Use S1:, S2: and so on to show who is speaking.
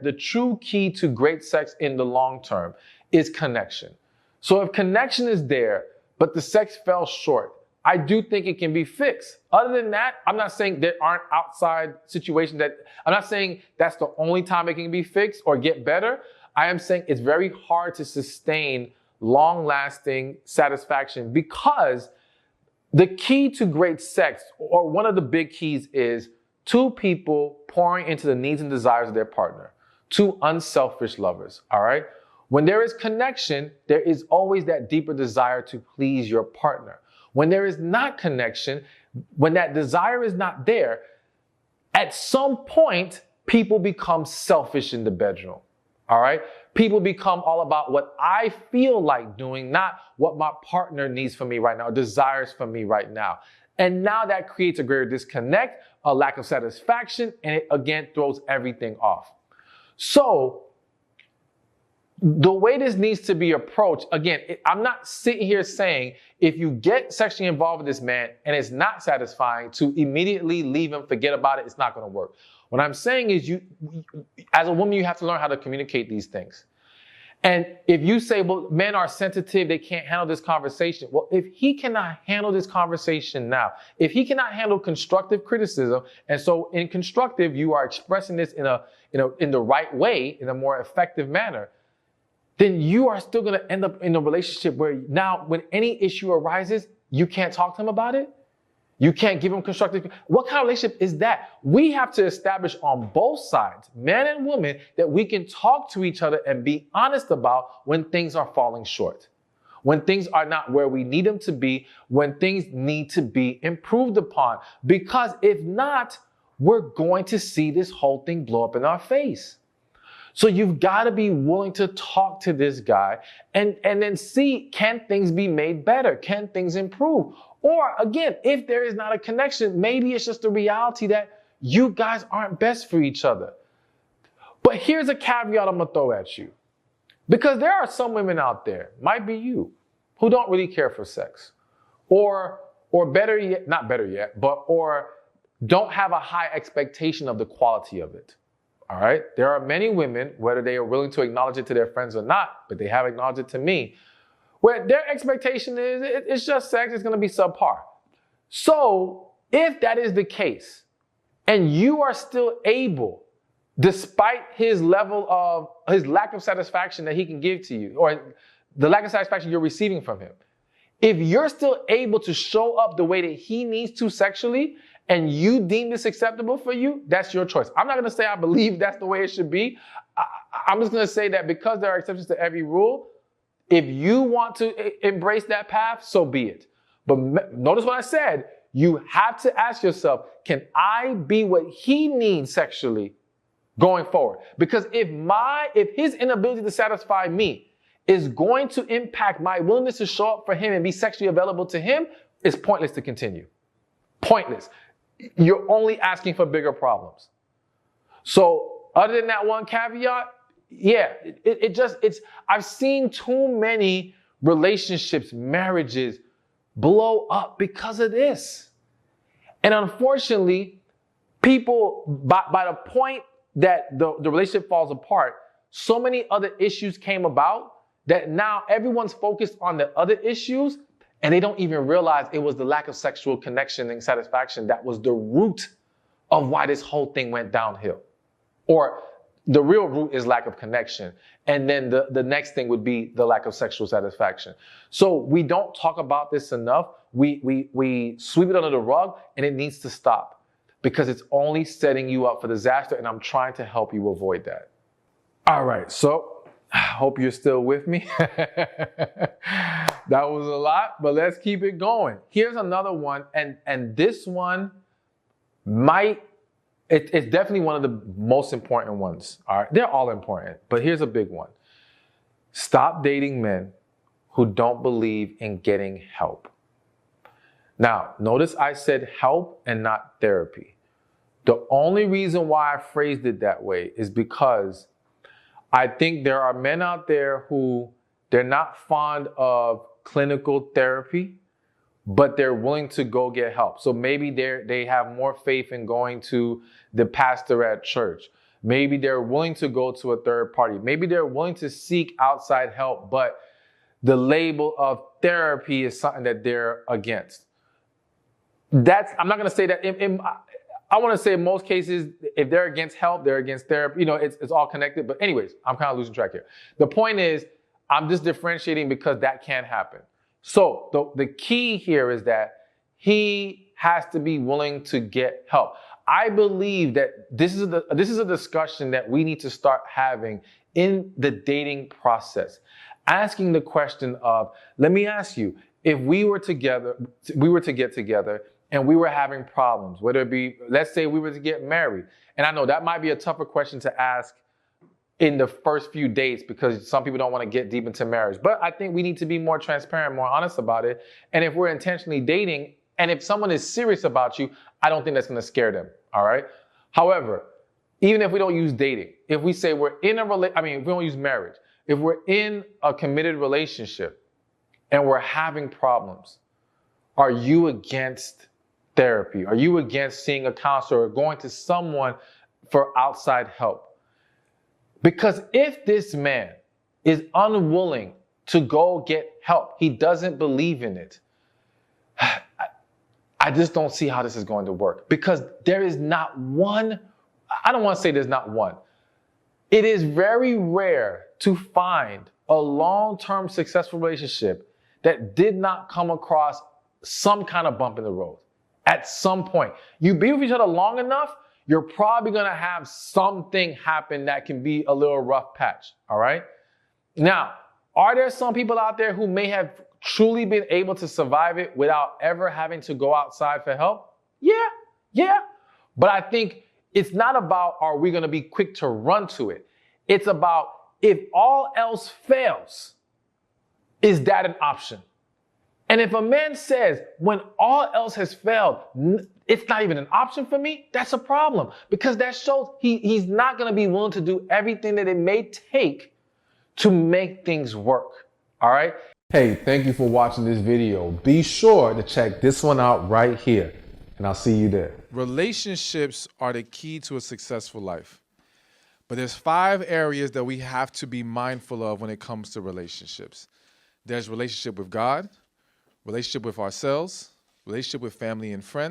S1: The true key to great sex in the long term is connection. So if connection is there, but the sex fell short, I do think it can be fixed. Other than that, I'm not saying there aren't outside situations I'm not saying that's the only time it can be fixed or get better. I am saying it's very hard to sustain long-lasting satisfaction, because the key to great sex, or one of the big keys, is two people pouring into the needs and desires of their partner. Two unselfish lovers, all right? When there is connection, there is always that deeper desire to please your partner. When there is not connection, when that desire is not there, at some point, people become selfish in the bedroom, all right? People become all about what I feel like doing, not what my partner needs from me right now, desires from me right now. And now that creates a greater disconnect, a lack of satisfaction, and it again throws everything off. So the way this needs to be approached, again, I'm not sitting here saying if you get sexually involved with this man and it's not satisfying, to immediately leave him, forget about it, it's not going to work. What I'm saying is, you, as a woman, you have to learn how to communicate these things. And if you say, well, men are sensitive, they can't handle this conversation. Well, if he cannot handle this conversation now, if he cannot handle constructive criticism, and so in constructive, you are expressing this in the right way, in a more effective manner, then you are still going to end up in a relationship where now when any issue arises, you can't talk to him about it. You can't give him constructive. What kind of relationship is that? We have to establish on both sides, man and woman, that we can talk to each other and be honest about when things are falling short, when things are not where we need them to be, when things need to be improved upon. Because if not, we're going to see this whole thing blow up in our face. So you've got to be willing to talk to this guy and then see, can things be made better? Can things improve? Or again, if there is not a connection, maybe it's just the reality that you guys aren't best for each other. But here's a caveat I'm going to throw at you. Because there are some women out there, might be you, who don't really care for sex. Or better yet, not better yet, or don't have a high expectation of the quality of it. All right? There are many women, whether they are willing to acknowledge it to their friends or not, but they have acknowledged it to me, where their expectation is it's just sex, it's going to be subpar. So if that is the case, and you are still able, despite his lack of satisfaction that he can give to you, or the lack of satisfaction you're receiving from him, if you're still able to show up the way that he needs to sexually, and you deem this acceptable for you, that's your choice. I'm not going to say I believe that's the way it should be. I'm just going to say that because there are exceptions to every rule, if you want to embrace that path, so be it. But notice what I said. You have to ask yourself, can I be what he needs sexually going forward? Because if his inability to satisfy me is going to impact my willingness to show up for him and be sexually available to him, it's pointless to continue. Pointless. You're only asking for bigger problems. So other than that one caveat, yeah, I've seen too many relationships, marriages blow up because of this. And unfortunately, people, by the point that the relationship falls apart, so many other issues came about that now everyone's focused on the other issues, and they don't even realize it was the lack of sexual connection and satisfaction that was the root of why this whole thing went downhill. Or the real root is lack of connection. And then the next thing would be the lack of sexual satisfaction. So we don't talk about this enough. We sweep it under the rug, and it needs to stop because it's only setting you up for disaster. And I'm trying to help you avoid that. All right. So I hope you're still with me. That was a lot, but let's keep it going. Here's another one. And this one it's definitely one of the most important ones. All right. They're all important, but here's a big one. Stop dating men who don't believe in getting help. Now, notice I said help and not therapy. The only reason why I phrased it that way is because I think there are men out there who they're not fond of clinical therapy, but they're willing to go get help. So maybe they have more faith in going to the pastor at church. Maybe they're willing to go to a third party. Maybe they're willing to seek outside help, but the label of therapy is something that they're against. I'm not going to say that. I want to say in most cases, if they're against help, they're against therapy. It's all connected. But anyways, I'm kind of losing track here. The point is, I'm just differentiating because that can happen. So the key here is that he has to be willing to get help. I believe that this is a discussion that we need to start having in the dating process. Asking the question of, let me ask you, if we were to get together and we were having problems, whether it be, let's say we were to get married. And I know that might be a tougher question to ask in the first few dates because some people don't want to get deep into marriage. But I think we need to be more transparent, more honest about it. And if we're intentionally dating, and if someone is serious about you, I don't think that's going to scare them, all right? However, even if we don't use dating, if we say we're in if we don't use marriage, if we're in a committed relationship and we're having problems, are you against therapy? Are you against seeing a counselor or going to someone for outside help? Because if this man is unwilling to go get help, he doesn't believe in it, I just don't see how this is going to work. Because there is not one, I don't want to say there's not one. It is very rare to find a long-term successful relationship that did not come across some kind of bump in the road. At some point, you be with each other long enough, you're probably going to have something happen that can be a little rough patch, all right? Now, are there some people out there who may have truly been able to survive it without ever having to go outside for help? Yeah. But I think it's not about, are we going to be quick to run to it? It's about, if all else fails, is that an option? And if a man says, when all else has failed, it's not even an option for me, that's a problem. Because that shows he's not going to be willing to do everything that it may take to make things work. All right? Hey, thank you for watching this video. Be sure to check this one out right here, and I'll see you there.
S2: Relationships are the key to a successful life. But there's 5 areas that we have to be mindful of when it comes to relationships. There's relationship with God, relationship with ourselves, relationship with family and friends,